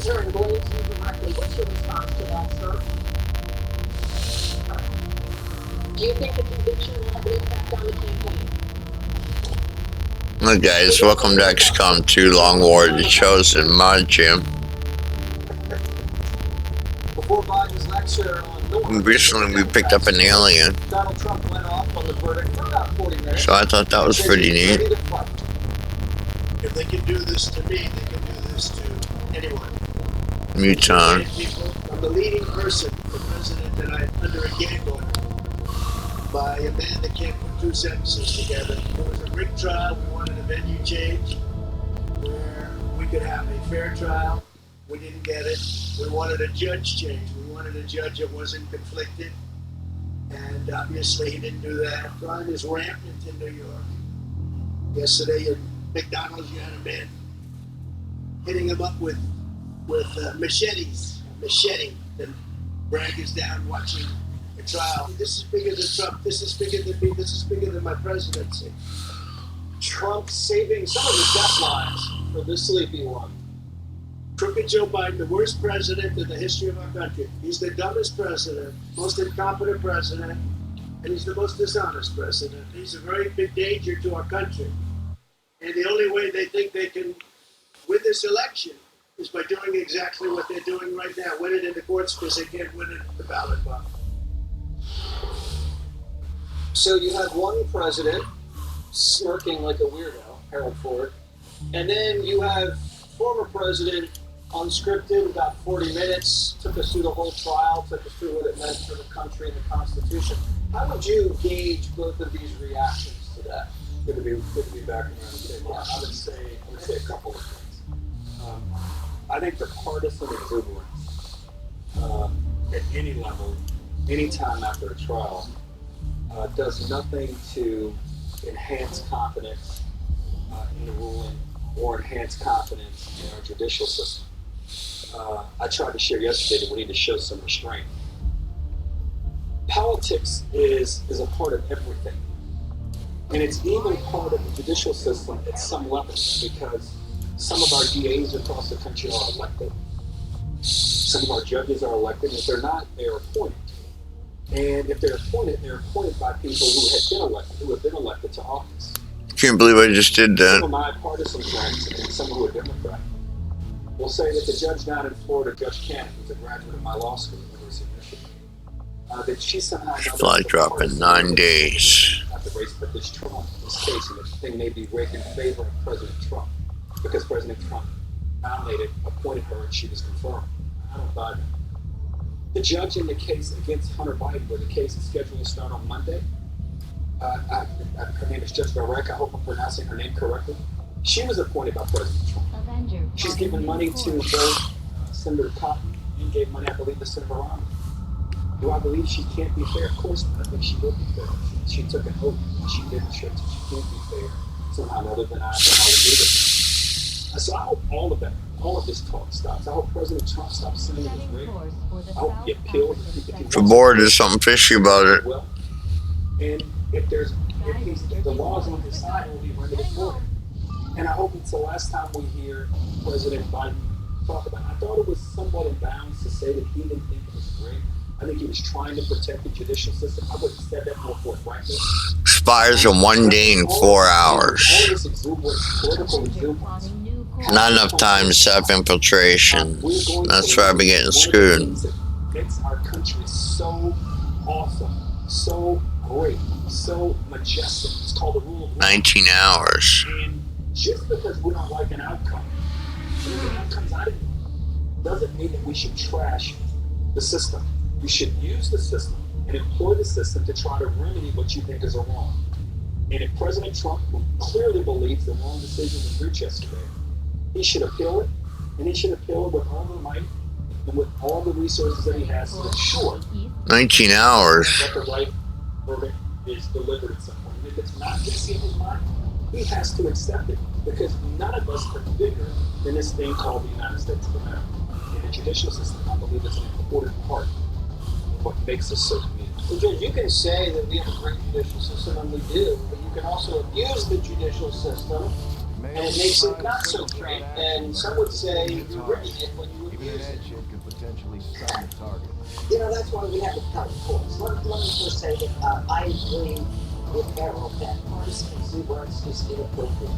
taser and blames you directly. What's your response to that, sir? Do you think the conviction will have an impact on the campaign? Hi guys, welcome to XCOM 2 LWOTC Chosen Mod Jam. Before Biden's lecture on Recently we picked up an alien, Donald Trump went off on the verdict for about 40 minutes. so I thought that was pretty neat. If they can do this to me, they can do this to anyone. Muton. I'm the leading person, the president, that I'm under a gag order by a man that can't put two sentences together. It was a rigged trial. We wanted a venue change where we could have a fair trial. We didn't get it. We wanted a judge change. We wanted a judge that wasn't conflicted. And obviously he didn't do that. Crime is rampant in New York. Yesterday at McDonald's, you had a man hitting him up with machetes. Machete. And Bragg is down watching the trial. This is bigger than Trump. This is bigger than me. This is bigger than my presidency. Trump saving some of his death lives for the sleepy one. Crooked Joe Biden, the worst president in the history of our country. He's the dumbest president, most incompetent president, and he's the most dishonest president. He's a very big danger to our country. And the only way they think they can win this election is by doing exactly what they're doing right now. Win it in the courts because they can't win it in the ballot box. So you have one president smirking like a weirdo, Harold Ford, and then you have former president unscripted, about 40 minutes, took us through the whole trial, took us through what it meant for the country and the Constitution. How would you gauge both of these reactions to that? Good to be back around the table. I would say a couple of things. I think the partisan exuberance at any level, any time after a trial, does nothing to enhance confidence in the ruling or enhance confidence in our judicial system. I tried to share yesterday that we need to show some restraint. Politics is a part of everything. And it's even part of the judicial system at some level because some of our DAs across the country are elected. Some of our judges are elected. If they're not, they're appointed. And if they're appointed by people who have been elected to office. Can't believe I just did that. Some of my partisan friends and some who are Democrat will say that the judge down in Florida, Judge Cannon, who's a graduate of my law school at the University of Michigan, that she somehow Fly drop in 9 days. Not the race, but this Trump, this case, and the thing may be rigged in favor of President Trump because President Trump appointed her, and she was confirmed. I don't buy that. The judge in the case against Hunter Biden, where the case is scheduled to start on Monday, her name is Judge Barrett. I hope I'm pronouncing her name correctly. She was appointed by President Trump. She's given money to both Senator Cotton and gave money, I believe, to Senator Romney. Do I believe she can't be fair? Of course not. I think she will be fair. She took an oath and she demonstrated she can't be fair somehow other than I would do it. So I hope all of this talk stops. I hope President Trump stops saying it was rigged. I hope he appeals. The board is something fishy about it. Well, and if the law's on his side, we'll be running it for him. And I hope it's the last time we hear President Biden talk about it. I thought it was somewhat in bounds to say that he didn't think it was rigged. I think he was trying to protect the judicial system. I would have said that more forthrightly. Expires in 1 day and 4 hours. All this exuberance, political exuberance. Not enough time to set up infiltration. That's why I've been getting screwed. Makes our country so awesome, so great, so majestic. It's called the rule of law. 19 hours. And just because we don't like an outcome, the outcome's out of it, doesn't mean that we should trash the system. You should use the system and employ the system to try to remedy what you think is a wrong. And if President Trump, who clearly believes the wrong decision was reached yesterday, he should appeal it, and he should appeal it with all the might and with all the resources that he has to ensure 19 hours. that the right verdict is delivered at some point. And if it's not going to see his mind, he has to accept it because none of us are bigger than this thing called the United States of America. And the judicial system, I believe, is an important part of what makes us so unique. Well, Judge, you can say that we have a great judicial system, and we do, but you can also abuse the judicial system and it makes it not so great. And some would say you're rigging it when you Even an abuse it. edge hit could potentially stun the target. You know, that's why we have appellate courts. Let me just say that I agree with Harold that arson works is inappropriate.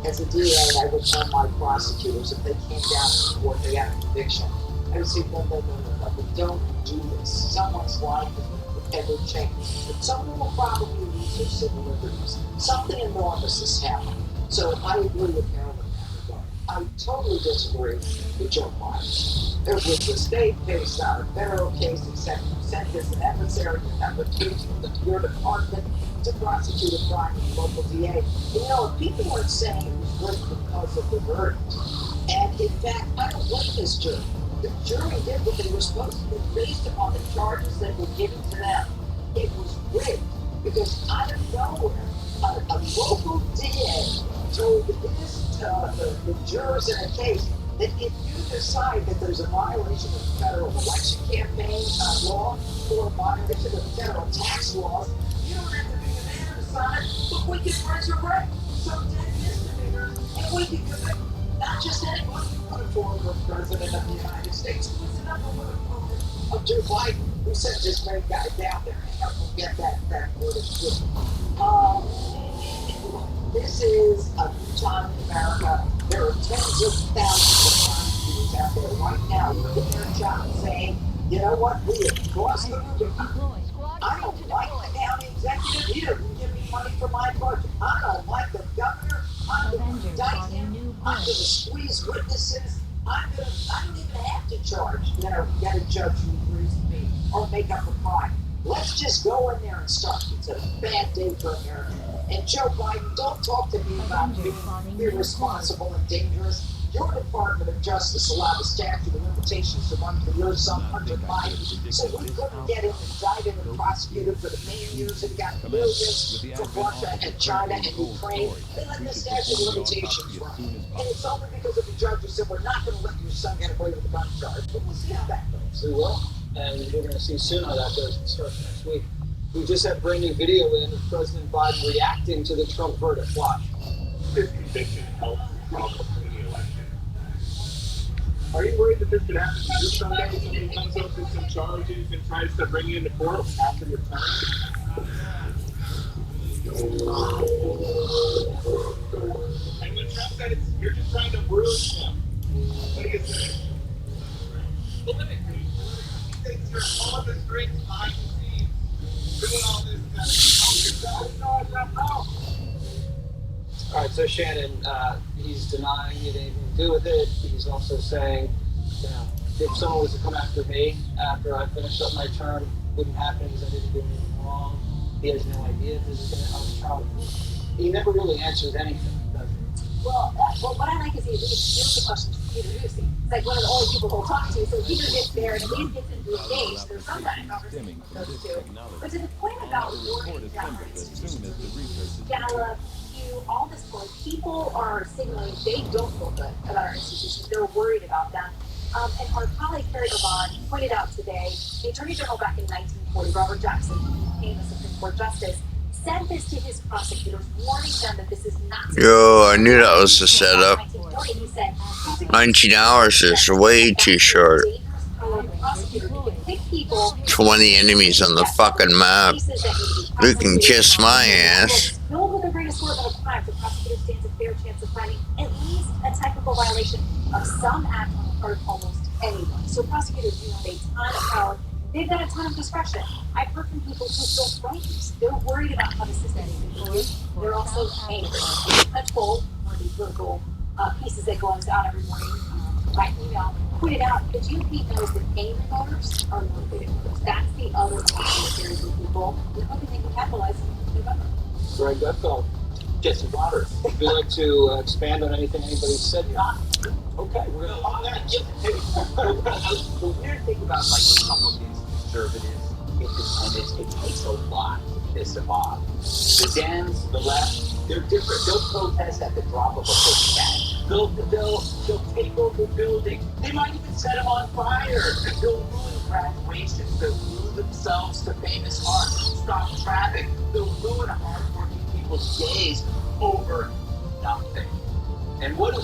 As a DA, I would tell my prosecutors if they came down to court, they had a conviction. I would say, no, we don't do this. Someone's life is ever changed. Someone will probably lose their civil liberties. Something enormous is happening. So I agree with Harold in that regard. I totally disagree with Joe Biden. It was the state case, not a federal case, except you sent this an emissary to have a case from your department to prosecute a crime in the local DA. You know, people weren't saying it was rigged because of the verdict. And in fact, I don't blame this jury. The jury did what they were supposed to do based upon the charges that were given to them. It was rigged because out of nowhere, a local DA told the jurors in a case that if you decide that there's a violation of federal election campaign law or a violation of federal tax laws, you don't have to be unanimous, but we can resurrect some dead misdemeanors and we can convict not just anyone, but a former president of the United States, who was another one of Joe Biden, who sent this great guy down there and helped him get that verdict. This is a new time in America. There are tens of thousands of prosecutors out there right now doing their job saying, you know what, we have crossed the Rubicon. I don't like the county executive. He doesn't give me money for my budget. I don't like the governor. I'm going to indict him. I'm going to squeeze witnesses. I don't even have to charge, get a judge who agrees with me or make up a crime. Let's just go in there and start. It's a bad day for America. And Joe Biden, don't talk to me about being irresponsible and dangerous. Your Department of Justice allowed the statute of limitations to run for your son, Hunter Biden, so we couldn't get him indicted and prosecuted for the many years and got millions from Russia and China and Ukraine. They let the statute of limitations run. And it's only because of the judge who said, we're not going to let your son get away with the gun charge. But we'll see how that goes. We will, and we're going to see soon how that goes. It starts next week. We just had brand new video in of President Biden reacting to the Trump verdict. Watch. This conviction helped Trump win the election. Are you worried that this could happen to you someday? Somebody comes up with some charges and tries to bring you into court after your term? And when Trump said you're just trying to ruin him, what do you say? Politically, he thinks you're on the strings behind the scenes, doing all this to help yourself. No. All right, so Shannon, he's denying he had anything to do with it. He's also saying, if someone was to come after me after I finished up my term, it wouldn't happen because I didn't do anything wrong. He has no idea if this is going to help Trump. He never really answers anything, does he? Well, what I like is he gives the questions to Peter Lucy. It's like one of the only people he'll talk to. So Peter gets there and at least gets into a stage. There's some kind of conversation with those two. But to the point about warning down our institutions, Gallup, all this point, people are signaling they don't feel good about our institutions. They're worried about them. And our colleague Harry Bavon pointed out today, the Attorney General back in 1940, Robert Jackson, who became a Supreme Court justice, said this to his prosecutors, warning them that this is not. Yo, I knew that was the setup. 19 hours is way too short. 20 enemies on the fucking map. You can kiss my ass. Filled with the greatest work of crime, the prosecutor stands a fair chance of finding at least a technical violation of some act on the part of almost anyone. So prosecutors do have a ton of power. They've got a ton of discretion. I've heard from people who feel frightened. They're worried about how the system is being used. They're also angry. A poll, one of these political pieces that goes out every morning by email, pointed out the GOP knows that angry voters are motivated voters. That's the other series of people who hoping they can capitalize in November. Greg Gutfeld, Jesse Waters. Would you like to expand on anything anybody said here? Okay, we're going to on that. The weird thing about Republicans, conservatives, independents, it takes a lot to piss them off. The Dems, the left, they're different. They'll protest at the drop of a hat. They'll take over buildings. They might even set them on fire. They'll ruin graduations. They'll glue themselves to famous art. Stop traffic. They'll ruin hardworking people's days over nothing. And what do?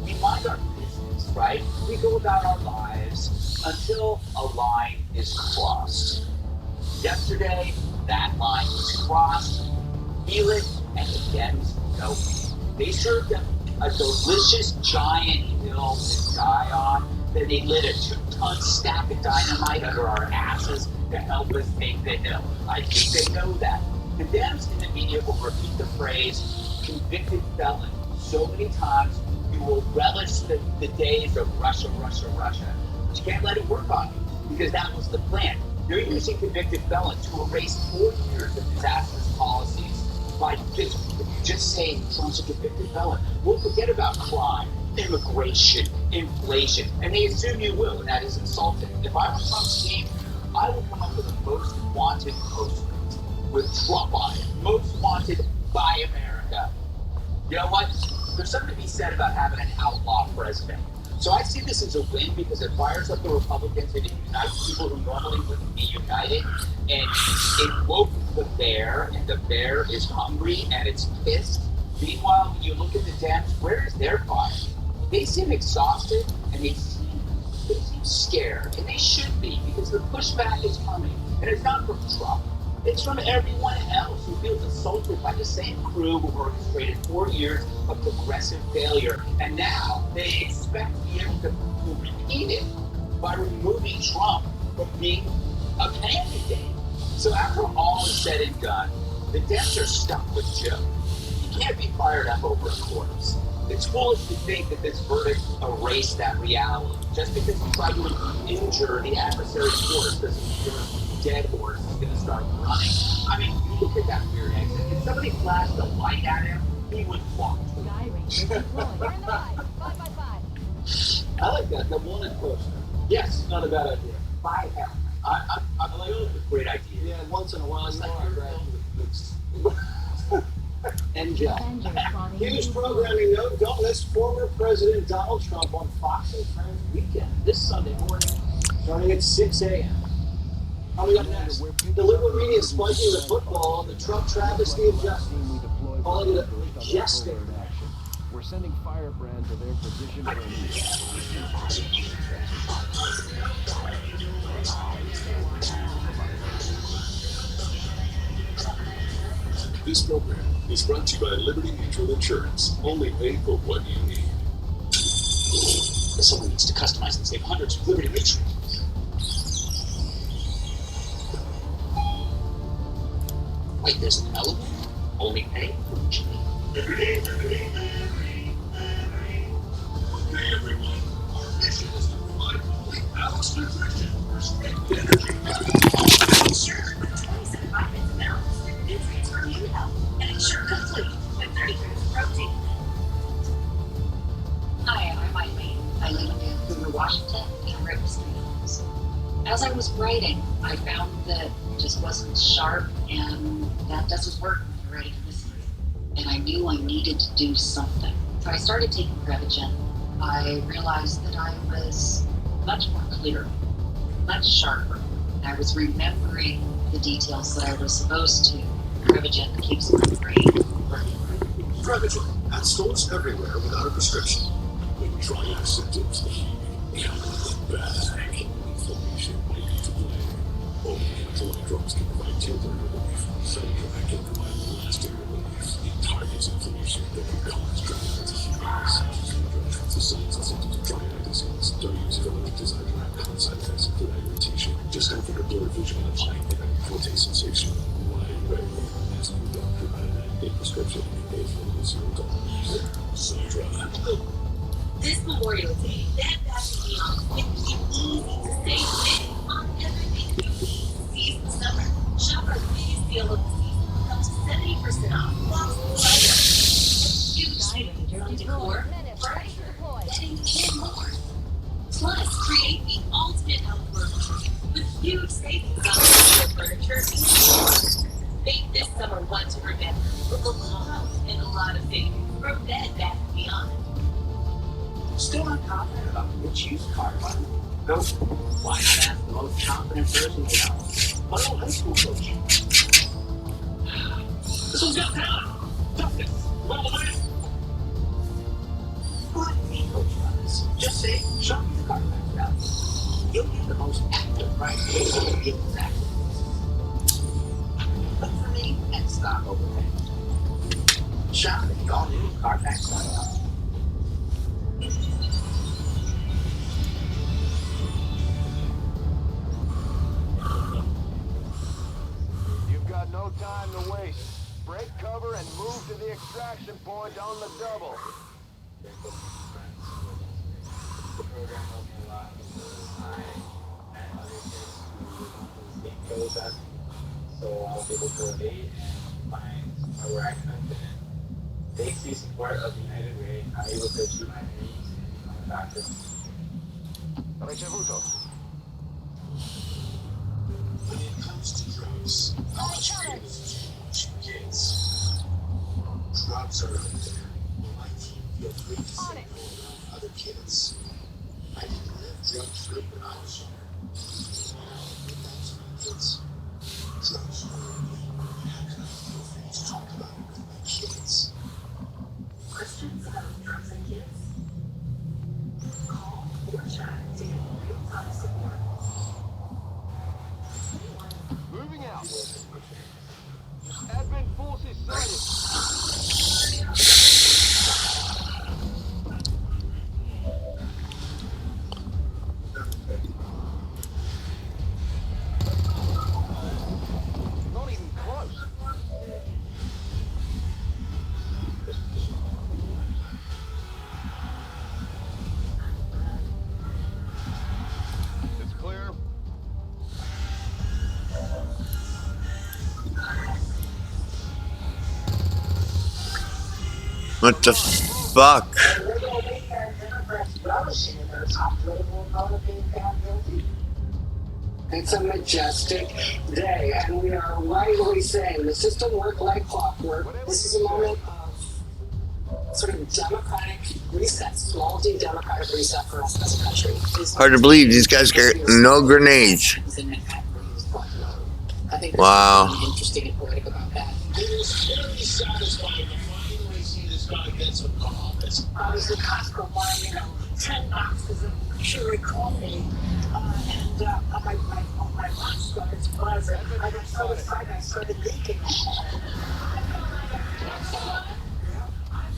We mind our business, right? We go about our lives until a line is crossed. Yesterday, that line was crossed. Feel it, and the Dems know it. They served them a delicious giant hill to die on. Then they lit a 2-ton stack of dynamite under our asses to help us take the hill. I think they know that. The Dems in the media will repeat the phrase convicted felon so many times you will relish the days of Russia, Russia, Russia. But you can't let it work on you because that was the plan. They're using convicted felon to erase 4 years of disastrous policies by just saying Trump's a convicted felon. We'll forget about crime, immigration, inflation, and they assume you will, and that is insulting. If I were Trump's team, I would come up with a most wanted poster with Trump on it. Most wanted by America. You know what? There's something to be said about having an outlaw president. So I see this as a win because it fires up the Republicans and it unites people who normally wouldn't be united. And it woke the bear, and the bear is hungry and it's pissed. Meanwhile, when you look at the Dems, where is their fire? They seem exhausted and they seem scared. And they should be because the pushback is coming. And it's not from Trump. It's from everyone else who feels assaulted by the same crew who orchestrated 4 years of progressive failure. And now they expect to be able to repeat it by removing Trump from being a candidate. So after all is said and done, the Dems are stuck with Joe. You can't be fired up over a corpse. It's foolish to think that this verdict erased that reality. Just because you try to injure the adversary's horse doesn't mean your dead horse is going to start running. I mean, you look at that weird exit. If somebody flashed a light at him, he would walk. I like that. The wanted poster. Yes, Not a bad idea. by hell. I'm like, oh, great idea. Yeah, once in a while, you are NJ. Huge programming note. Don't miss former President Donald Trump on Fox and Friends weekend this Sunday morning, starting at 6 a.m. Coming up next, the liberal media spiking the football on the Trump travesty of justice, calling it a majestic. We're sending firebrand to their position for This program is brought to you by Liberty Mutual Insurance. Only pay for what you need. If someone needs to customize and save hundreds with Liberty Mutual. Wait, there's an elevator? Only pay for what you need. Hey everyone, our mission is to provide complete balanced nutrition for strength energy. Sure, 27 minutes of balance, nutrients for immune health, and ensure complete with 30 grams of protein. Hi, I'm Eileen. I live in Vancouver, Washington, and I'm registered nurse. As I was writing, I found that it just wasn't sharp, and that doesn't work when you're ready to listen. And I knew I needed to do something. So I started taking Prevagen. I realized that I was much more clear, much sharper. I was remembering the details that I was supposed to. Prevagen keeps my brain working. Prevagen at stores everywhere without a prescription. When trying out symptoms, the bag. Inflammation may lead to delay. Over-the-counter drugs can provide temporary relief. Sundrag can provide lasting relief. It targets inflammation that can cause dry eye disease. The signs and symptoms of dry eye disease. Don't use filler designed to have common-side effects include irritation, discomfort or blurred vision, and high and taste sensation. Why wait? Ask your doctor about a prescription and pay for $0. Sundra. This Memorial Day, Bed Bath & Beyond makes it easy to save big on everything you need to seize the summer. Shop our biggest deal of the season, up to 70% off. Plus, huge savings on decor, furniture, bedding, and more. Plus, create the ultimate outdoor with huge savings on furniture and more. Make this summer one to remember with a little house and a lot of savings from Bed Bath & Beyond. Still not confident about which used car to buy? No. Why not ask the most confident person you know? My old high school coach. This one's got talent, toughness, well-lived. say, show me the Carfax value. You'll get the most accurate price based on the vehicle's actual prices. Look for me and stop overpaying. Shop at the all-new Carfax.com. You've got no time to waste. Break cover and move to the extraction point on the double. The program helped me a lot because I met other kids who were going through the same troubles as me. So I was able to relate and find where I couldn't fit in. Thanks to the support of United Way, I'm able to achieve my dreams and become a doctor. Ricevuto. When it comes to drugs, our experience is huge, kids. Drugs are out there. My team feels free to say go around other kids. I didn't live drug-free when I was younger. Now, with that to my kids, drugs are real. How can I feel free to talk about it with my kids? Questions about drugs and kids? Call or chat to get real-time support. Moving out. Advent forces sighted. Not even close. It's clear. What the fuck? We're going to make our Democrats relishing in their top political opponent being found guilty. It's a majestic day, and we are rightly saying the system worked like clockwork. This is a moment of sort of democratic reset, small d democratic reset for us as a country. Hard to believe these guys got no grenades. I think Wow. there's something interesting and poetic about that. It was very satisfying to finally see this guy get some comments. I was in Costco buying, 10 boxes of Keurig coffee, and on my box started to buzz, and I got so excited I started leaking. I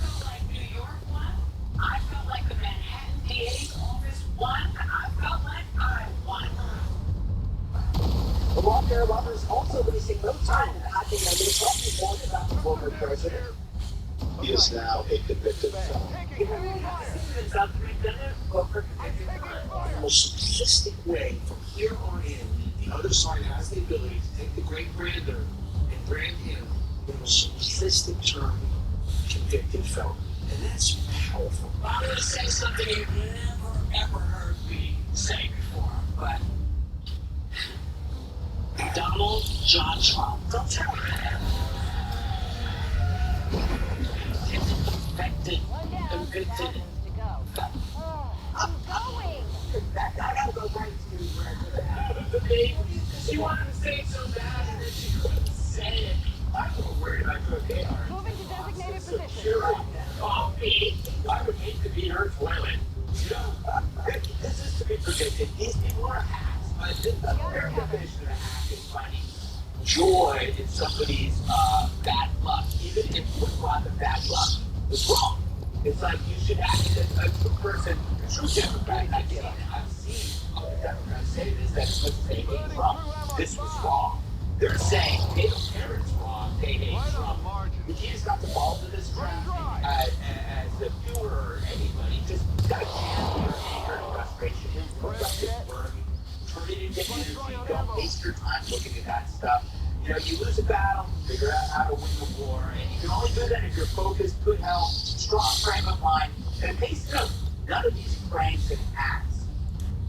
felt like New York won. I felt like the Manhattan DA's office won. I felt like I won. The Walker lovers also wasting no time hacking their new talking point about the former president. He is now a convicted felon. Taking heavy fire. The most simplistic way from here on in, the other side has the ability to take the great brander and brand him with a simplistic term, convicted felon. And that's powerful. I'm going to say something you've never, ever heard me say before, but Donald John Trump. Don't tell me that. Convicted. Convicted. I'm going. I gotta go right to where the baby. She wanted to say it so bad and then she couldn't say it. I'm more worried about cocaine. Moving to designated position. You're right. Coffee. I would hate to be her toilet. You know, this is to be predicted. These people are hacks. But the very definition of a hack is finding joy in somebody's bad luck, even if what brought the bad luck was wrong. It's like you should act as a true person, a true Democrat. I've seen other Democrats say this, that was saying Trump. This was wrong. They're saying they don't care it's wrong. They hate Trump. You can't stop the balls of this Trump as the viewer or anybody. Just gotta channel your anger and frustration. Look up this work. Turn it into energy. Don't waste your time looking at that stuff. You know, you lose a battle, figure out how to win the war, and you can only do that if you're focused, good health, strong frame of mind, and face note, none of these pranks and acts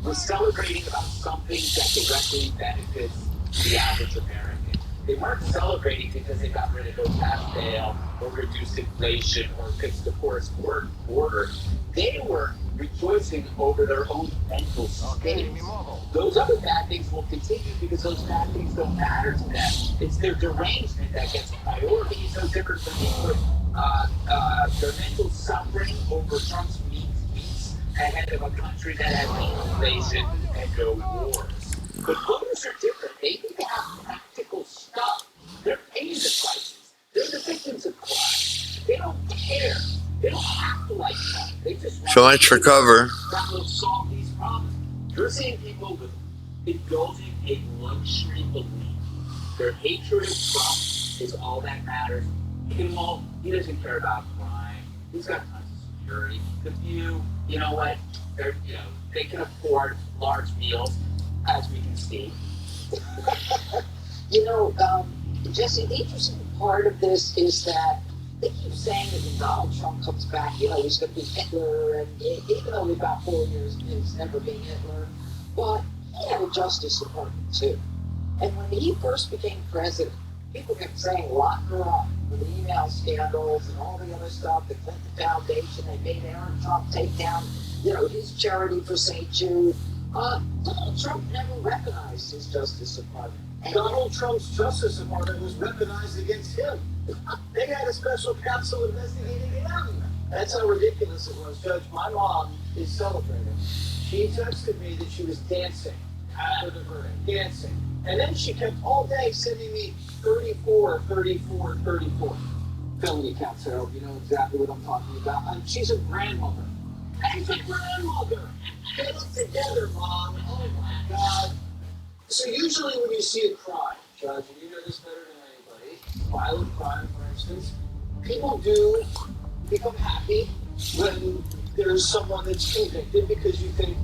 were celebrating about something that directly benefits the average American. They weren't celebrating because they got rid of no tax bail, or reduced inflation, or fixed the porous border. They were rejoicing over their own mental states. Those other bad things will continue because those bad things don't matter to them. It's their derangement that gets priority. It's no different than people with their mental suffering over Trump's tweets ahead of a country that has no invasion and no wars. But voters are different. They need to have practical stuff. They're paying the prices. They're the victims of crime. They don't care. They don't have to like crime. They just want So much for cover. that will solve these problems. You're seeing people with indulging a luxury belief. Their hatred of Trump is all that matters. He doesn't care about crime. He's got tons of security. The few, you know what? They can afford large meals, as we can see. Jesse, the interesting part of this is that they keep saying that when Donald Trump comes back, he's going to be Hitler, and even though we've got 4 years of his never being Hitler, but he had a Justice Department too. And when he first became president, people kept saying, lock her up for the email scandals and all the other stuff, the Clinton Foundation. They made Aaron Trump take down, his charity for St. Jude. Donald Trump never recognized his Justice Department. Donald Trump's Justice Department was weaponized against him. They had a special counsel investigating him. That's how ridiculous it was, Judge. My mom is celebrating. She texted me that she was dancing after the verdict, dancing. And then she kept all day sending me 34, 34, 34. Felony counts, Harold. You know exactly what I'm talking about. She's a grandmother. She's a grandmother. Get it together, Mom. Oh, my God. So usually when you see a crime, Judge, and you know this better than anybody, violent crime, for instance, people do become happy when there's someone that's convicted because you think,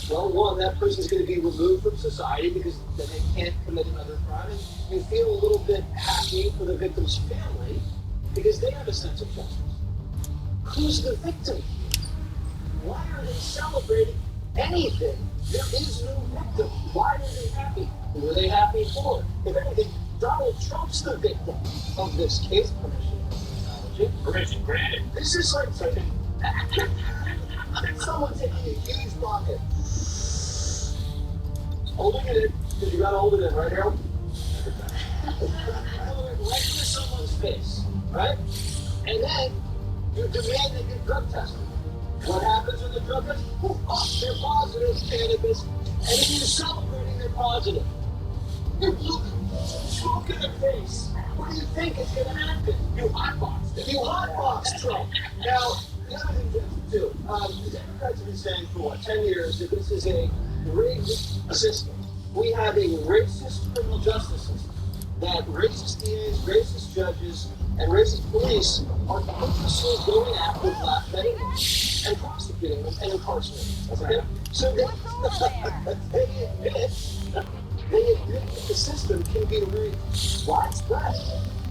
well, one, that person's going to be removed from society because then they can't commit another crime. And you feel a little bit happy for the victim's family because they have a sense of justice. Who's the victim? Why are they celebrating anything? There is no victim. Why are they happy? Who are they happy for? If anything, Donald Trump's the victim of this case. Permission granted. This is like someone taking a huge bucket, holding it in, because you gotta hold it in, right, Harold? Right to someone's face, right? And then you demand they get drug tested. What happens when the drug test? They're positive cannabis, and then you're celebrating they're positive. You look smoke in the face. What do you think is going to happen? You hotboxed it. You hotboxed Trump. Now, the other thing to do, the Democrats have been saying for 10 years that this is a rigged system. We have a racist criminal justice system. That racist DAs, racist judges, and racist police are purposely going after black men and prosecuting them and incarcerating them. Okay? So they admit that the system can be rigged widespread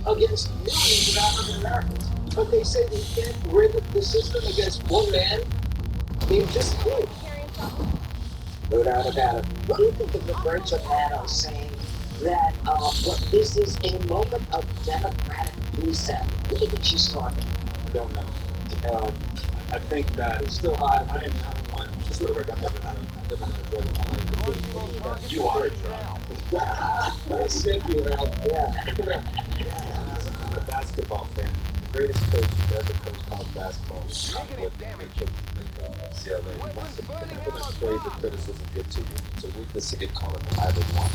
against millions of African Americans. But they say they can't rig the system against one man named just you. No doubt about it. What do you think of the Birch of Adams saying that this is a moment of democratic reset? What do you think she's talking about? I don't know. I think that it's still high. I am not one. Just sort of like I've never had a drug in my life. You are a drug. That's sick, you know. Yeah. I'm a basketball fan. The greatest coach who ever coached college basketball was UCLA. Whenever there's praise or criticism get to you, it's a weakness to get caught up in either one.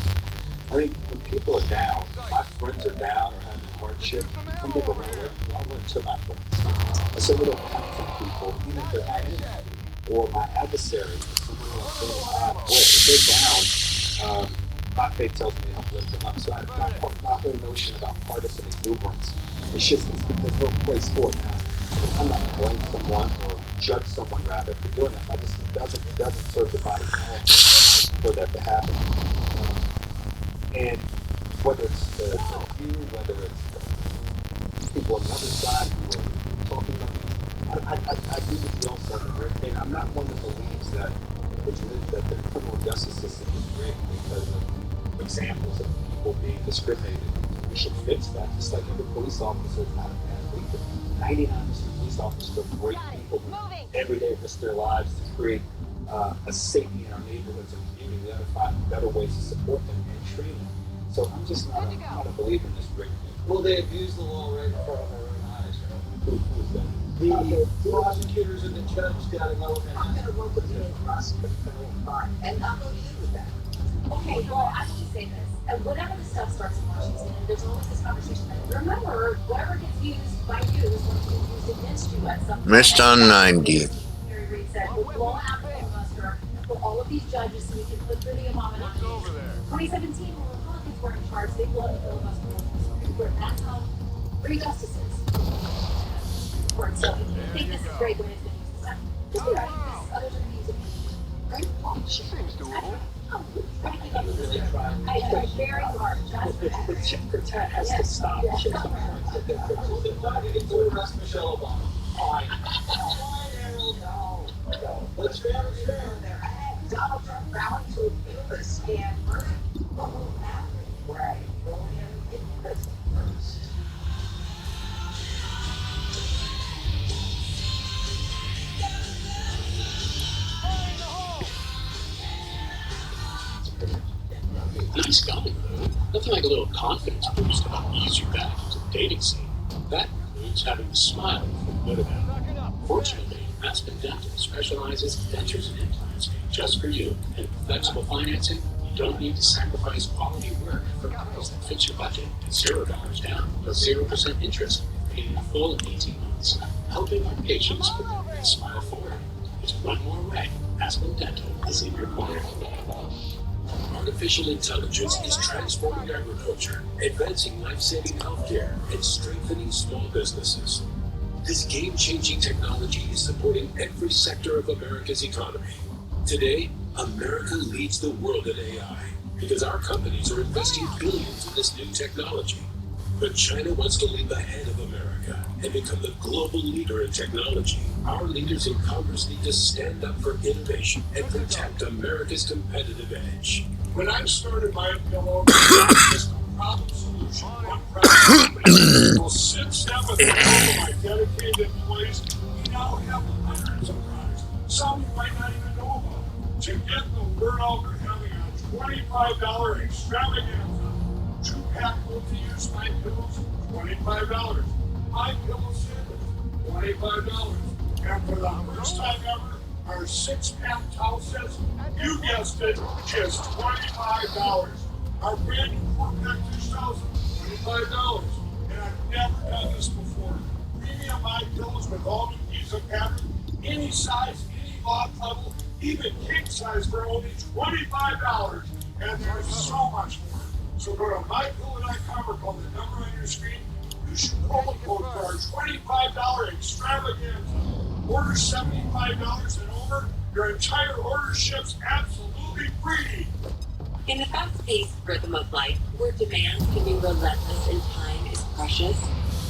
I think when people are down, my friends are down or having hardship, I'm going to run away. I run to my friends. And so we don't come from people, even if they're my enemy or my adversary. If they're down, my faith tells me to help lift them up. So my whole notion about partisan exuberance, it's just there's no place for it now. I'm not going to blame someone or judge someone rather for doing that. It doesn't serve the body for that to happen. And whether it's you, whether it's people on the other side who are talking about me, I agree with you also. And I'm not one that believes that the criminal justice system is rigged because of examples of people being discriminated. We should fix that. Just like every police officer is not a bad leader. 99% of police officers are great people who every day risk their lives to create a safety in our neighborhoods and community. We gotta find better ways to support them and train them. So I'm just not a believer in this rigged thing. Well, they abuse the law right in front of our own eyes, right? Who is that? The prosecutors and the judge got to go and I'm gonna work with you in prosecuting federal crime, and I'll go to you with that. Okay, well, I will just say this. Whenever this stuff starts in Washington, there's always this conversation. Remember, whatever gets used by you is going to be used against you at some point. Missed on 90. Gary Reed said, we'll blow out the filibuster and put all of these judges so we can put through the Obama Over there. 2017, when Republicans were in charge, they blew up the filibuster on the Supreme Court. That's how three justices. So if you think this is great, the way it's been used this time, just be ready, because others are going to use it. Great point. Seems doable. I tried very hard. The chip for tat has to stop. Yeah. We'll find you to arrest Michelle Obama. Fine. No. Let's fair. Donald Trump vowed to appeal this and right. Nice going, though. Nothing like a little confidence boost about ease you back into the dating scene. That includes having a smile you feel good about. Fortunately, Aspen Dental specializes in dentures and implants just for you. And with flexible financing, you don't need to sacrifice quality work for a price that fits your budget. $0 down, plus 0% interest, paid in full in 18 months. Helping our patients put their best smile forward. Just one more way. Aspen Dental is in your corner. Artificial intelligence is transforming agriculture, advancing life-saving healthcare, and strengthening small businesses. This game-changing technology is supporting every sector of America's economy. Today, America leads the world in AI because our companies are investing billions in this new technology. But China wants to leap ahead of America and become the global leader in technology. Our leaders in Congress need to stand up for innovation and protect America's competitive edge. When I started my pillow, just a problem solution, one problem. Well, since then, with all of my dedicated employees, we now have hundreds of products. Some you might not even know about. To get the word out, we're having a $25 extravaganza. 2-pack multi-use My Pillows, $25. My Pillow sandwich, $25. And for the first time ever, our 6-pack towel sets, you guessed it, just $25. Our brand new 4-pack dish towels, $25. And I've never done this before. Premium My Pillows with all new pieces of pattern, any size, any log level, even king size for only $25. And there's so much more. So go to mypillow.com or call the number on your screen. Use your promo code for our $25 extravaganza. Order $75 and over, your entire order ships absolutely free. In the fast-paced rhythm of life, where demand can be relentless and time is precious,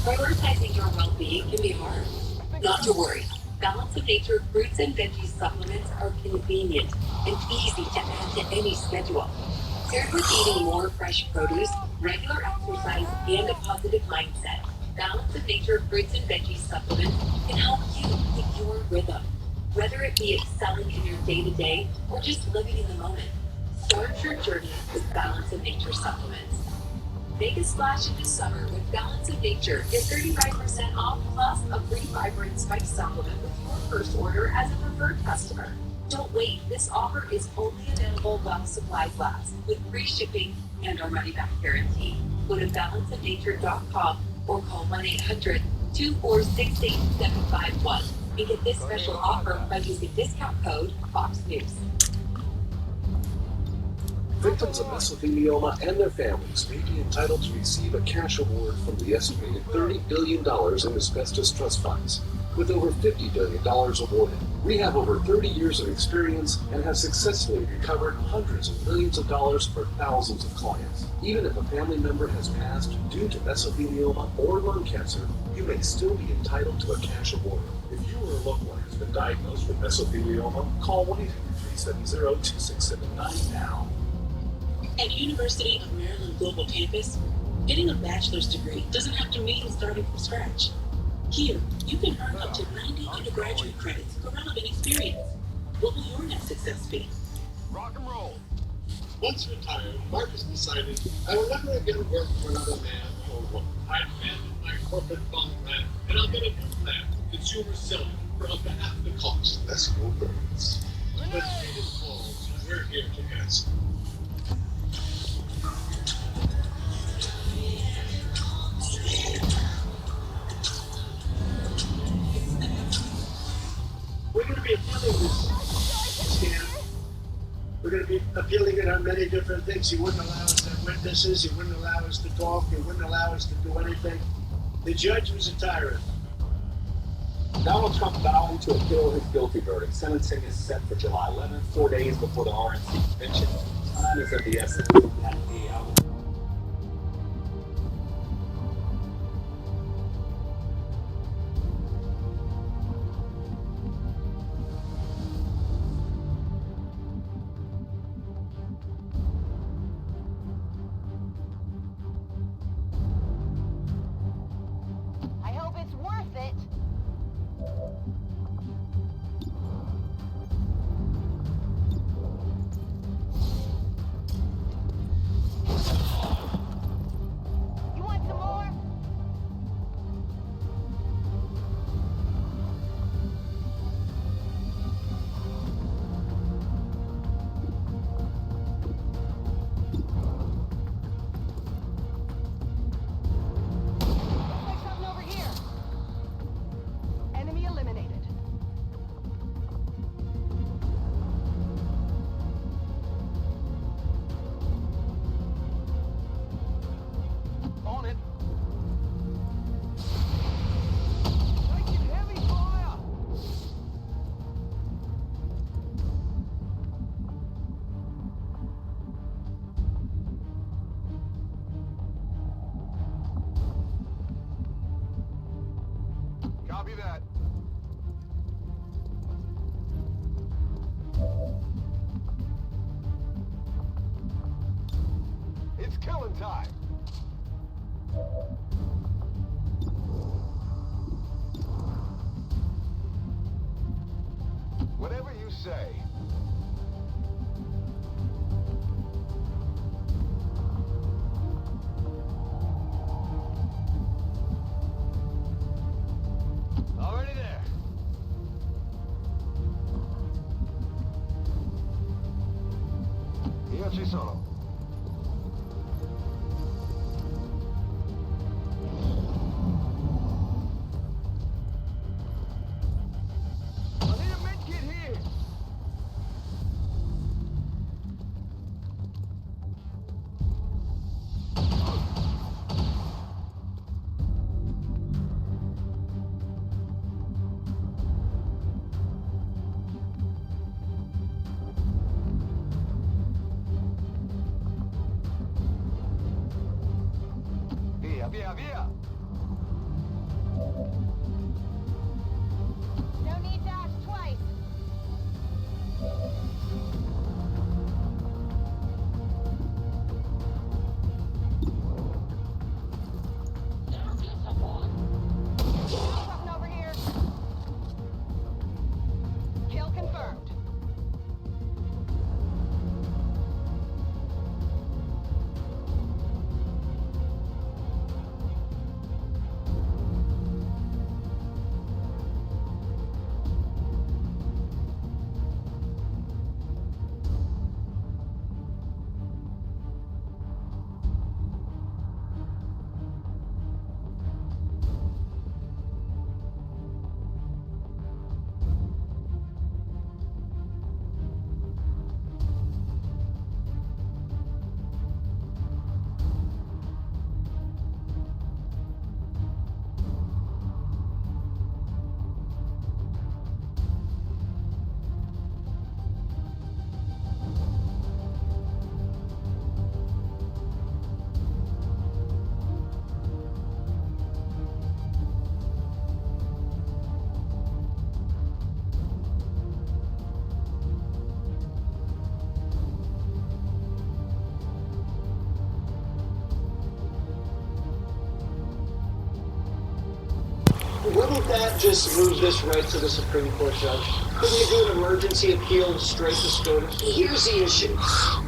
prioritizing your well-being can be hard. Not to worry. Balance of Nature fruits and veggie supplements are convenient and easy to add to any schedule. Paired with eating more fresh produce, regular exercise, and a positive mindset, Balance of Nature fruits and veggie supplements can help you pick your rhythm. Whether it be excelling in your day-to-day or just living in the moment, start your journey with Balance of Nature supplements. Make a splash into summer with Balance of Nature. Get 35% off plus a free fiber and spice supplement with your first order as a preferred customer. Don't wait. This offer is only available while supplies last, with free shipping and our money-back guarantee. Go to balanceofnature.com or call 1-800-246-8751 and get this special offer by using discount code Fox News. Victims of mesothelioma and their families may be entitled to receive a cash award from the estimated $30 billion in asbestos trust funds, with over $50 billion awarded. We have over 30 years of experience and have successfully recovered hundreds of millions of dollars for thousands of clients. Even if a family member has passed due to mesothelioma or lung cancer, you may still be entitled to a cash award. If you or a loved one has been diagnosed with mesothelioma, call 1-800-370-2679 now. At University of Maryland Global Campus, getting a bachelor's degree doesn't have to mean starting from scratch. Here, you can earn up to 90 undergraduate credits for relevant experience. What will your next success be? Rock and roll. Once retired, Marcus decided I will never again work for another man or woman. I demanded my corporate phone plan, and I'll get a new plan from Consumer Cellular for about half the cost. That's no birds. Let's get involved. We're here to answer. We're going to be appealing this scam. We're going to be appealing it on many different things. He wouldn't allow us to have witnesses. He wouldn't allow us to talk. He wouldn't allow us to do anything. The judge was a tyrant. Donald Trump vowing to appeal his guilty verdict. Sentencing is set for July 11th, 4 days before the RNC convention. Time is of the essence at the hour. I hope it's worth it. You want some more? Looks like something over here. Enemy eliminated. On it. Taking heavy fire. Copy that. It's killing time. Whatever you say. Already there. Io ci sono. I need a medkit here. Via, via, via. No need to ask twice. Something over here. Kill confirmed. Wouldn't that just move this right to the Supreme Court, Judge? Couldn't you do an emergency appeal straight to SCOTUM? Here's the issue.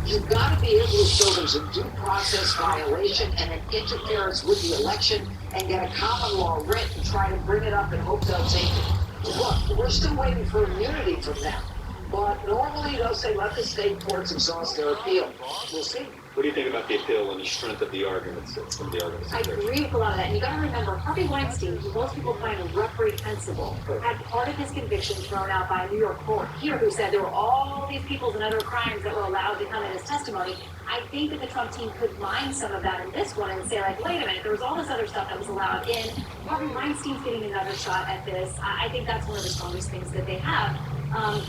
You've got to be able to show there's a due process violation and an interference with the election, and get a common law writ and try to bring it up and hope they'll take it. Look, we're still waiting for immunity from them. But normally they'll say let the state courts exhaust their appeal. We'll see. What do you think about the appeal and the strength of the arguments? Some of the arguments. I agree with a lot of that. And you got to remember, Harvey Weinstein, who most people find reprehensible, had part of his conviction thrown out by a New York court here, who said there were all these peoples and other crimes that were allowed to come in as testimony. I think that the Trump team could mine some of that in this one and say, like, wait a minute, there was all this other stuff that was allowed in. Harvey Weinstein's getting another shot at this. I think that's one of the strongest things that they have.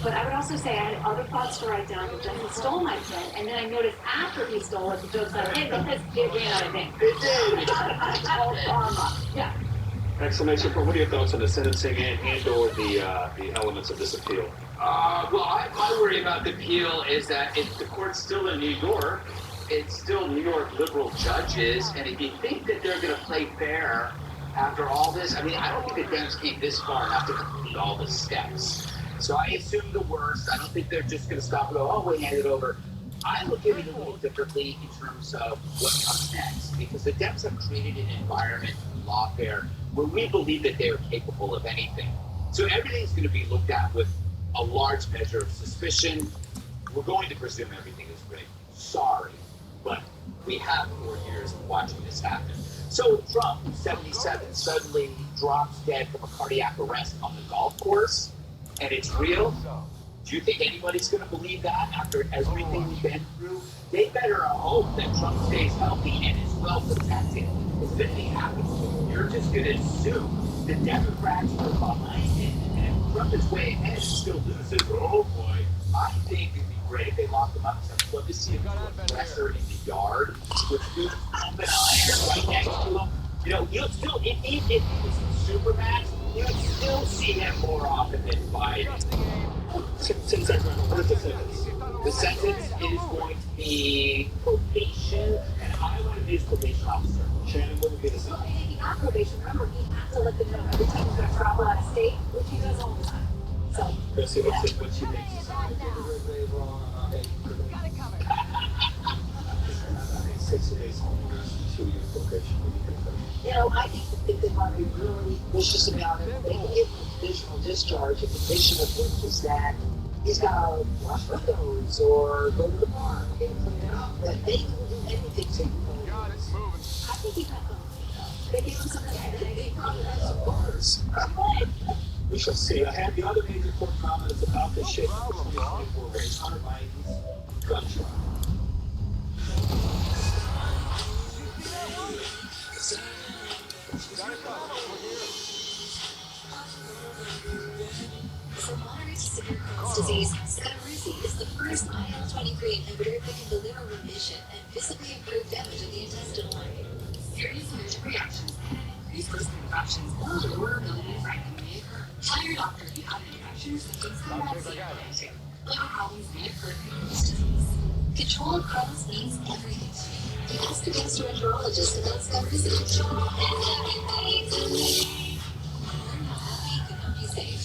But I would also say I had other thoughts to write down, but Justin stole my pen, and then I noticed after he stole it, the joke's like, hey, because it ran out of ink. It did. Yeah. Exclamation point. What are your thoughts on the sentencing and or the elements of this appeal? My worry about the appeal is that if the court's still in New York, it's still New York liberal judges, and if you think that they're going to play fair after all this, I mean, I don't think the Dems came this far enough to complete all the steps. So I assume the worst. I don't think they're just going to stop and go, oh, we hand it over. I look at it a little differently in terms of what comes next, because the Dems have created an environment in lawfare where we believe that they are capable of anything. So everything's going to be looked at with a large measure of suspicion. We're going to presume everything is great. Sorry, but we have 4 years of watching this happen. So Trump, 77, suddenly drops dead from a cardiac arrest on the golf course, and it's real. Do you think anybody's going to believe that after everything we've been through? They better hope that Trump stays healthy and is well protected. Because if anything happens to him, you're just going to assume the Democrats are behind him. And if Trump is way ahead and still loses, oh boy, I think it'd be great if they locked him up. I'd love to see him do a dresser in the yard with food pumping iron right next to him. You know, you'll still, if he was Supermax, you'd still see him more often than Biden. What's the sentence? The sentence is going to be probation, and I want to be his probation officer. Shannon, what would be the Well, sentence? if he got probation, remember, he has to let them know every time he's going to travel out of state, which he does all the time. So, Let's see what she makes. Got it covered. 60 days, 2 years probation. You know, I think they might be really vicious about it. They can give him a conditional discharge. A condition of which is that he's got to wash windows or go to the park and clean it up. That they can do anything to him. Got it, moving. I think he got them. They gave him something that they probably Of course. We shall see. I have the other major court comments about this shit. Race Hunter Biden's gun trial. For moderate to severe Crohn's disease, Skyrizi is the first IL-23 inhibitor that can deliver remission and visibly improve damage of the intestinal lining. Serious allergic reactions and increased risk of infections or vulnerability frightening may occur. Tell your doctor if you have infections, symptoms, and vaccine. Liver problems may occur from this disease. Control of Crohn's means everything to me. Ask a gastroenterologist about Skyrizi. Learn how happy can help you save.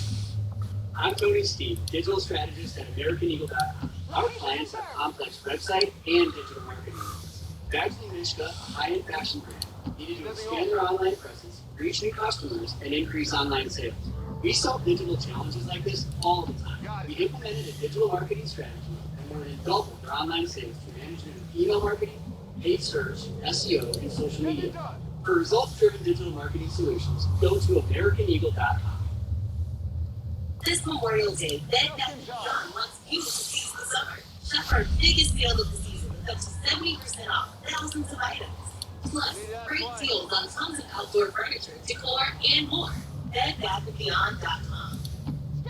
I'm Tony Steve, digital strategist at AmericanEagle.com. Our clients have a complex website and digital marketing needs. Bagley Mishka, a high-end fashion brand, needed to expand their online presence, reach new customers, and increase online sales. We solve digital challenges like this all the time. We implemented a digital marketing strategy and more than doubled their online sales through management of email marketing, paid search, SEO, and social media. For results-driven digital marketing solutions, go to AmericanEagle.com. This Memorial Day, Bed Bath & Beyond wants you to seize the summer. Shop our biggest sale of the season with up to 70% off thousands of items. Plus, great deals on tons of outdoor furniture, decor, and more. BedBathAndBeyond.com.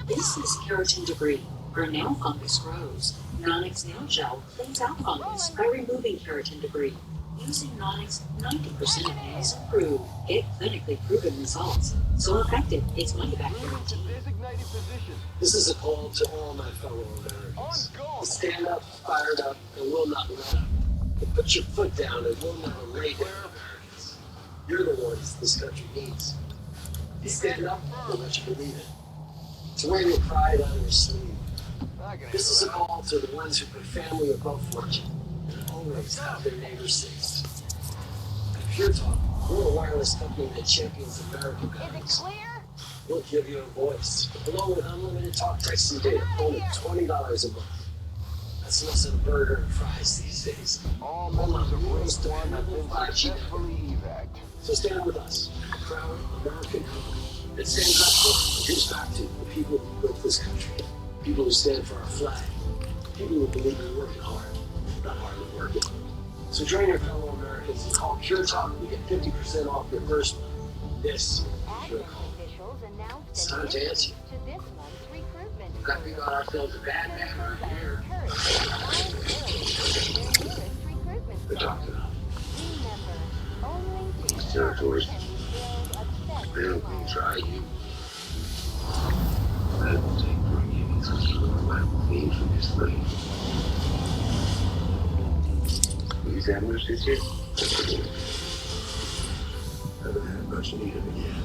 This is keratin debris, where nail fungus grows. Nonix Nail Gel cleans out fungus by removing keratin debris. Using Nonix, 90% of nails improve. Get clinically proven results. So effective, it's money back guarantee. Designated position. This is a call to all my fellow Americans. Stand up, fired up, and will not let up. And put your foot down and will never lay down, Americans. You're the ones this country needs. You stand up, we'll let you believe it. To wear your pride on your sleeve. This is a call to the ones who put family above fortune and always have their neighbors safe. If you're talking, We're a wireless company that champions American Is it values. clear? We'll give you a voice, along with unlimited talk, text, and data, only $20 a month. That's less than a burger and fries these days. All members of Most Race 1 have dependable been 5G network. successfully evac. So stand with us, a proud American company that stands up to, gives back to the people who built this country, people who stand for our flag, people who believe in working hard, not hardly working. So join your fellow Americans and call Pure Talk and get 50% off your first month. This is your call. It's time to answer. We got ourselves a bad man right here. We're talking about these territories. Real things, right? I don't take bringing some people around me from this thing. These animals this year? Haven't had much need of it yet.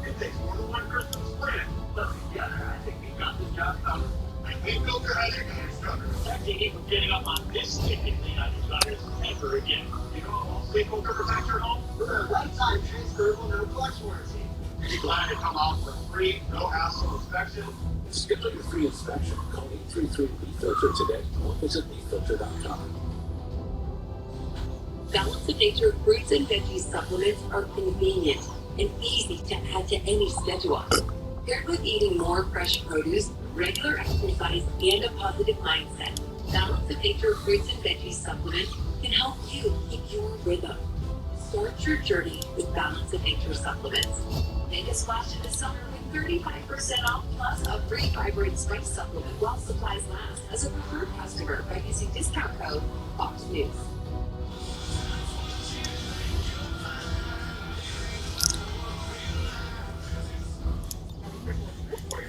It takes more than one person to split it. Let's get together. I think we got this job covered. I think Bill has it covered. Protecting you from getting up on this ticket thing on your daughters ever again. You know, I'll sleep over protect your home. We're a lifetime transferable no flex warranty. Be glad to come out for free, no hassle inspection. Schedule your free inspection. Call 833-BEFILTER today or visit BeFilter.com. Balance of Nature fruits and veggie supplements are convenient and easy to add to any schedule. Paired with eating more fresh produce, regular exercise, and a positive mindset, Balance of Nature fruits and veggie supplements can help you keep your rhythm. Start your journey with Balance of Nature supplements. Make a splash in the summer with 35% off plus a free fiber and spice supplement while supplies last as a preferred customer by using discount code Fox News.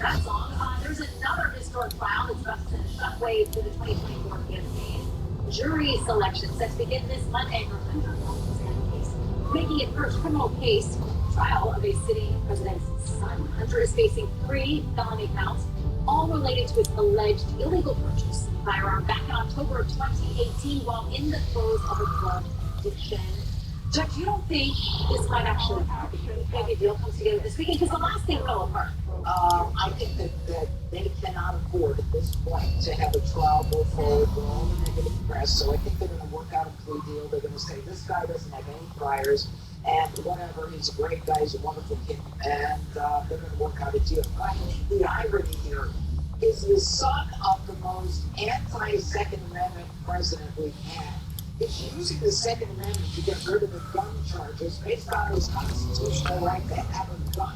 That's all. There's another historic file that's about to send a shockwave to the 2024 campaign. Jury selection set to begin this Monday for Hunter Biden case, making it first criminal case trial of a sitting president's son. Hunter is facing 3 felony counts, all related to his alleged illegal purchase of a firearm back in October of 2018 while in the throes of a drug addiction. Judge, you don't think this might actually happen? Maybe a deal comes together this weekend because the last thing fell apart. I think that they cannot afford at this point to have a trial go forward with all the negative press. So I think they're going to work out a plea deal. They're going to say this guy doesn't have any priors and whatever. He's a great guy. He's a wonderful kid. And they're going to work out a deal. I think the irony here is the son of the most anti-Second Amendment president we've had is using the Second Amendment to get rid of the gun charges based on his constitutional right to have a gun.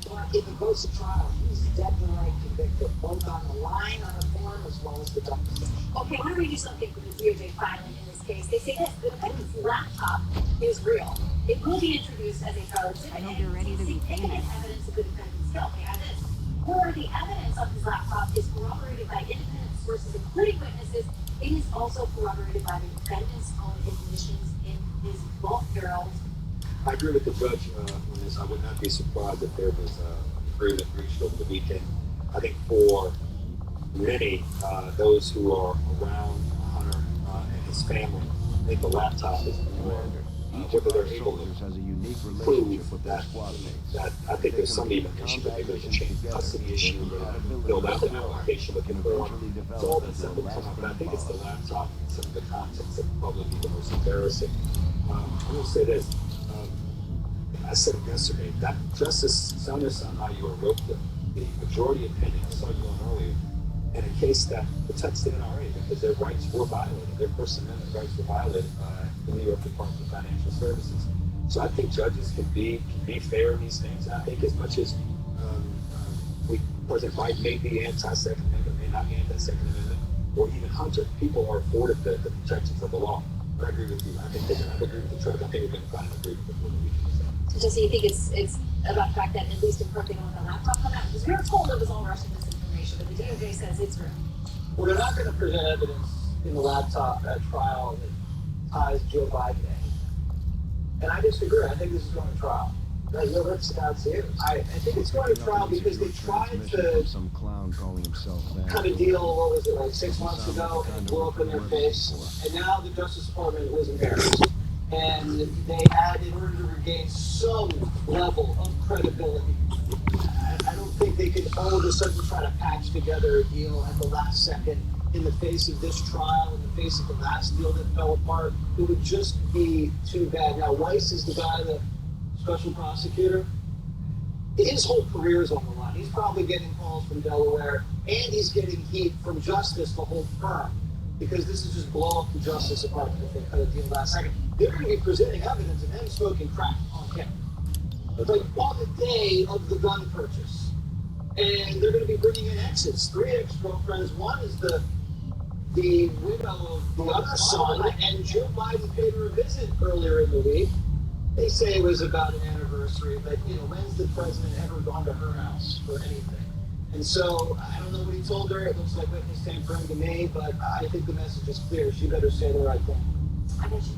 But if it goes to trial, he's dead to right convicted, both on the line on the form as well as the gun possession. Okay, I want to read you something from the DOJ filing in this case. They say this: the defendant's laptop is real. It will be introduced as a trial exhibit. I hope you're ready to be famous. Evidence of the defendant's guilt. They have this. Where the evidence of his laptop is corroborated by independent sources, including witnesses, it is also corroborated by the defendant's own admissions in his both barrels. I agree with the judge on this. I would not be surprised if there was an agreement reached over the weekend. I think for many, those who are around Hunter and his family, I think the laptop is more, whether they're able to prove that I think there's some even issue, maybe there's a chain of custody issue, build out the application with the form. It's all that stuff will come up, but I think it's the laptop and some of the contents that will probably be the most embarrassing. I will say this. I said it yesterday, that Justice Sonia wrote the majority opinion, I saw you on earlier, in a case that protects the NRA because their rights were violated, their First Amendment rights were violated by the New York Department of Financial Services. So I think judges can be fair in these things. I think as much as President Biden may be anti-Second Amendment, may not be anti-Second Amendment, or even Hunter, people are afforded the protections of the law. But I agree with you. I think they're going to agree with the judge. I think we're going to find an agreement before the weekend. So you think it's about the fact that at least in part they don't have the laptop come out? Because we were told it was all Russian disinformation, but the DOJ says it's real. Well, they're not going to present evidence in the laptop at trial that ties Joe Biden in. And I disagree. I think this is going to trial. Your lips down too. I think it's going to trial because they tried to Some clown calling himself cut a deal, what was it, like 6 months ago, and it blew up in their face. And now the Justice Department was embarrassed. And they had, in order to regain some level of credibility, I don't think they could all of a sudden try to patch together a deal at the last second in the face of this trial, in the face of the last deal that fell apart. It would just be too bad. Now, Weiss is the guy, the special prosecutor. His whole career is on the line. He's probably getting calls from Delaware, and he's getting heat from Justice, the whole firm, because this is just blow up the Justice Department if they cut a deal last second. They're going to be presenting evidence of him smoking crack on camera. It's like on the day of the gun purchase. And they're going to be bringing in exes, 3 ex-girlfriends. One is the widow of the other son, and Joe Biden paid her a visit earlier in the week. They say it was about an anniversary, but, when's the president ever gone to her house for anything? And so, I don't know what he told her. It looks like witness tampering to me, but I think the message is clear. She better say the right thing. I guess you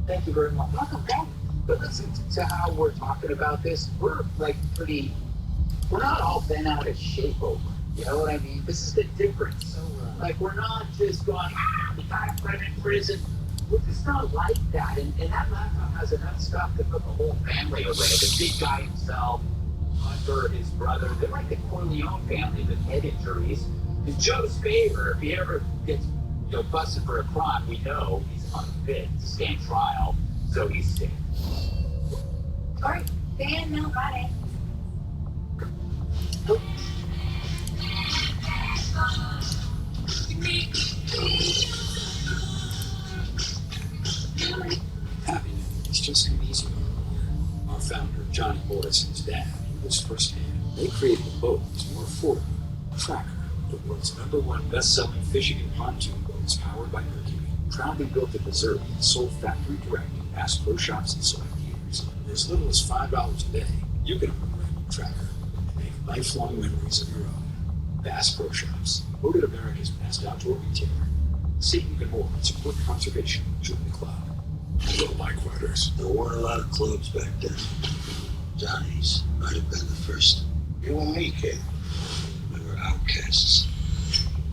Thank you very much. welcome back. But listen to how we're talking about this. We're we're not all bent out of shape over it. You know what I mean? This is the difference. Like, we're not just going, we gotta put him in prison. We're just not like that. And that laptop has enough stuff to put the whole family away. The big guy himself, Hunter, his brother, they're like the Corleone family with head injuries. In Joe's favor, if he ever gets busted for a crime, we know he's unfit to stand trial, so he's safe. All right, fan now, bye. It's just an easy one. Our founder, Johnny Boris, and his dad, was firsthand. They created a boat that's more affordable. Tracker, the world's #1 best-selling fishing and pontoon boat, is powered by Mercury. Proudly built in Missouri and sold factory direct in Bass Pro Shops and select dealers. For as little as $5 a day, you can own a brand new Tracker and make lifelong memories of your own. Bass Pro Shops, voted America's best outdoor retailer. See even more and support conservation. Join the club. Hello, bike riders. There weren't a lot of clubs back then. Johnny's might have been the first. You and me, kid. We were outcasts.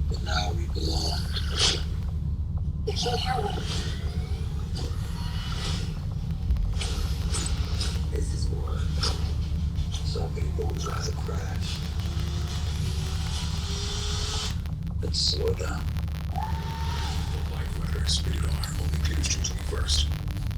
But now we belong. You can't help it. This is war. Some people would rather crash. Let's slow down. Bike riders, rated R, only James choose me first.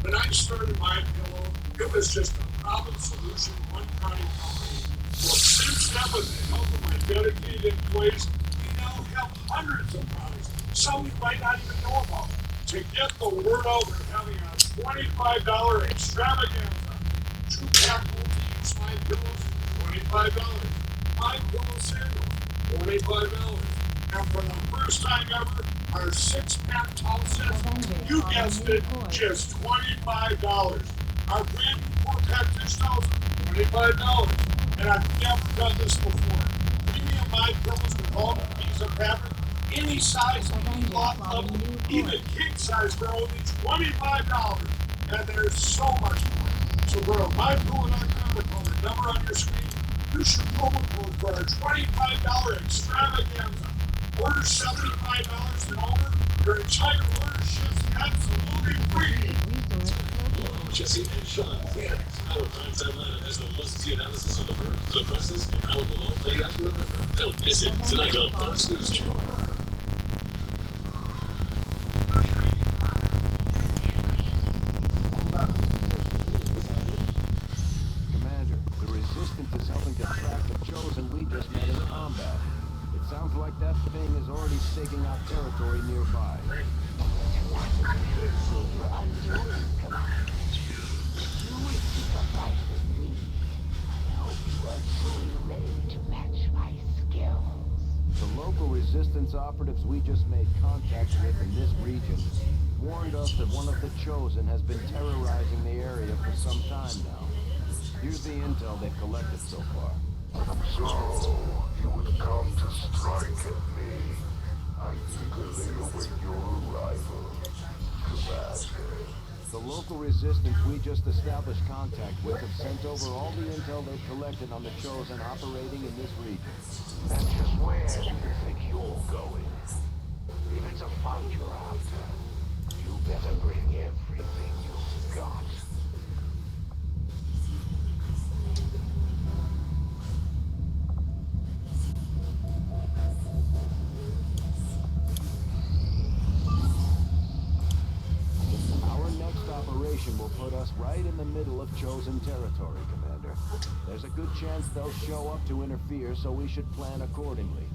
When I started my pillow, it was just a problem solution, one product company. Well, since then, with the help of my dedicated employees, we now have hundreds of products, some you might not even know about. To get the word out, we're having a $25 extravaganza. 2-pack multi-use My Pillows, $25. My Pillow sandals, $25. And for the first time ever, our 6-pack towel sets, you guessed it, just $25. Our brand new 4-pack dish towels, $25. And I've never done this before. Premium My Pillows with all the pieces of fabric, any size, any lot level, even king size for only $25. And there's so much more. So go to MyPillow.com and call the number on your screen. Use your promo code for our $25 extravaganza. Order $75 and over, your entire order ships absolutely free. Jesse and Sean, our primetime lineup has the must-see analysis of the presses and how it will all play out in November. Don't miss it tonight on Fox News Channel. Commander, the Resistance is helping to track the Chosen we just met in combat. It sounds like that thing is already staking out territory nearby. The local Resistance operatives we just made contact with in this region warned us that one of the Chosen has been terrorizing the area for some time now. Here's the intel they've collected so far. So, you would come to strike at me. I eagerly await your arrival, Commander. The local resistance we just established contact with have sent over all the intel they've collected on the Chosen operating in this region. And just where do you think you're going? If it's a fight you're after, you better bring everything you've got. Our next operation will put us right in the middle of Chosen territory, Commander. There's a good chance they'll show up to interfere, so we should plan accordingly.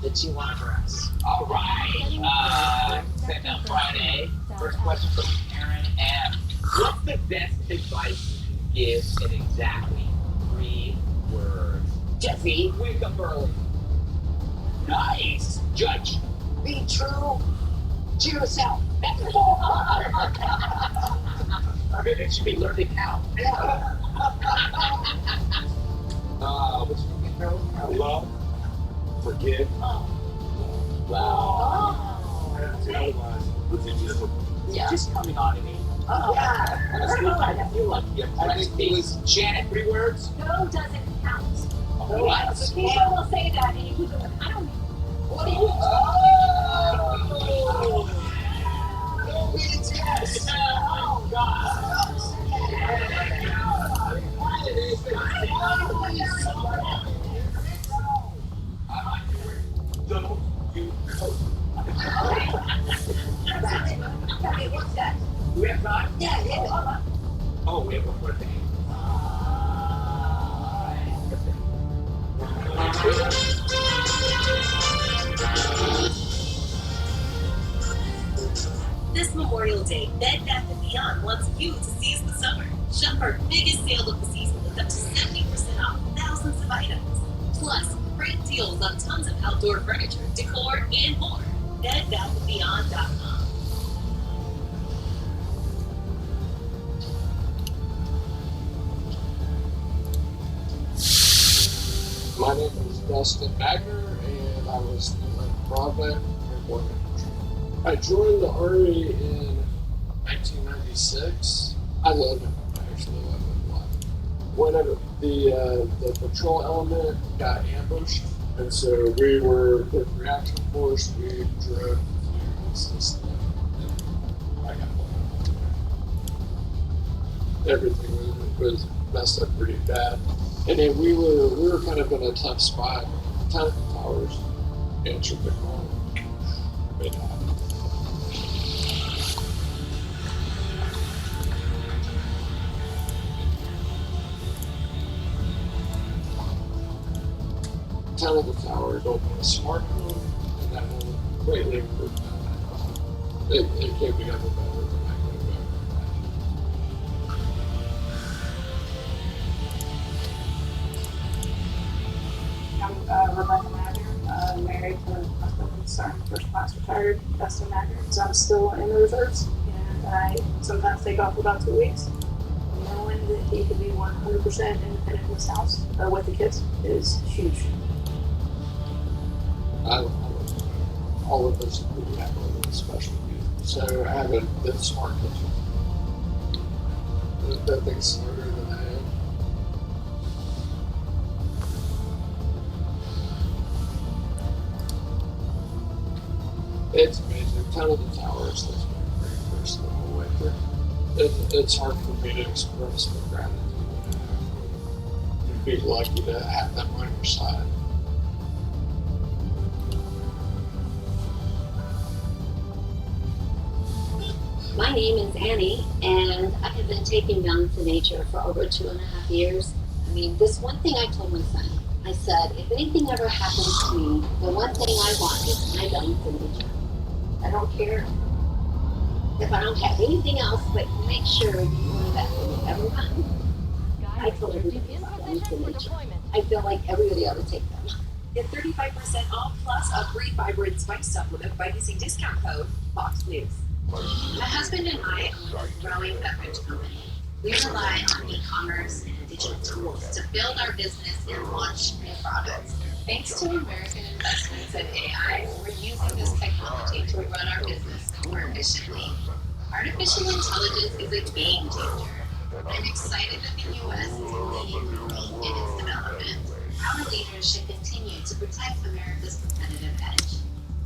The two one for us. All right. Sent out Friday. First question from Aaron M. What's the best advice you can give in exactly 3 words? Jesse, wake up early. Nice. Judge, be true to yourself. Maybe it should be learn to count. What's your name? Love, forgive. Wow. Yeah. Just coming on to me. I feel like you I think it was Janet, 3 words? No doesn't count. All right. So people will say that, and you keep going, I don't know. What are you No means yes. Oh, God. Don't you Okay, what's that? Do we have time? Yeah. Oh, we have one more thing. This Memorial Day, Bed Bath & Beyond wants you to seize the summer. Shop our biggest sale of the season with up to 70% off thousands of items. Plus, great deals on tons of outdoor furniture, decor, and more. BedBathAndBeyond.com. My name is Dustin Magner, and I was in Broadband Airborne Infantry. I joined the Army in 1996. I live in Black. Whenever the patrol element got ambushed, and so we were the reaction force. We drove to the system, and I got blown. Everything was messed up pretty bad. And then we were kind of in a tough spot. Town Towers answered the call. It happened. Town of the Towers opened a smart home, and that will greatly improve that. It can't be ever better than I could have I'm Rebecca Magner, married to my husband, son, first class retired, Dustin Magner. So I'm still in the reserves, and I sometimes take off about 2 weeks. Knowing that he could be 100% independent in this house with the kids is huge. All of us we have a little special needs. So having this smart kitchen, that thing's smarter than I am. It's amazing. Town of the Towers has been very personal the whole way through. It's hard for me to express the gratitude. You'd be lucky to have them on your side. My name is Annie, and I have been taking Balance to Nature for over 2.5 years. I mean, this one thing I told my son, I said, if anything ever happens to me, the one thing I want is my Balance to Nature. I don't care if I don't have anything else, but make sure you do that when you ever run. I told everybody about Balance to Nature. I feel like everybody ought to take them. Get 35% off plus a free fiber and spice supplement by using discount code Fox News. My husband and I own a growing beverage company. We rely on e-commerce and digital tools to build our business and launch new products. Thanks to American investments in AI, we're using this technology to run our business more efficiently. Artificial intelligence is a game changer. I'm excited that the U.S. is leading the world in its development. Our leaders should continue to protect America's competitive edge,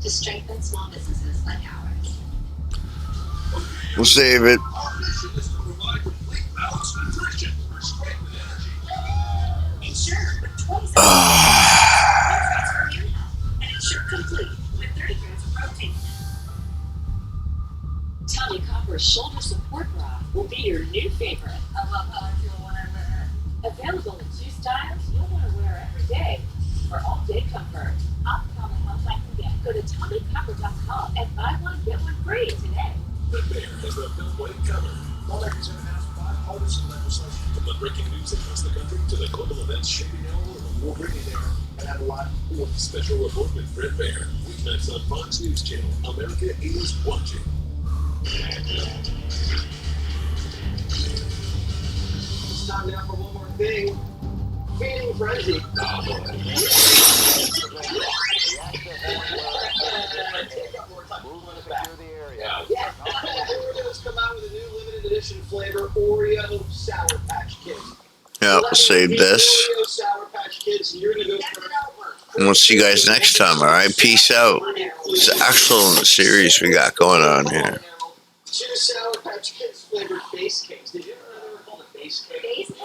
to strengthen small businesses like ours. We'll save it. Our mission is to provide complete balanced nutrition for strength and energy. Ensure 27 nutrients for immune health, and ensure complete with 30 grams of protein. Tommy Copper's shoulder support bra will be your new favorite. I love how I feel when I wear it. Available in 2 styles you'll want to wear every day for all-day comfort. I'll tell me how I can get. Go to TommyCopper.com and buy one, get one free today. Red Bear has the Beltway covered. Lawmakers have announced bipartisan legislation. From the breaking news across the country to the global events shaping all over. We'll bring you there and have a lot more. Special report with Red Bear. Weeknights on Fox News Channel. America is watching. It's time now for one more thing. Feeding frenzy. Oreo's come out with a new limited edition flavor, Oreo Sour Patch Kids. Yeah, we'll save this. Oreo Sour Patch Kids, and you're gonna go for And we'll see you guys next time, alright? Peace out. It's an excellent series we got going on here. 2 Sour Patch Kids flavored base cakes. Did you ever know they were called a base cake? Base cakes?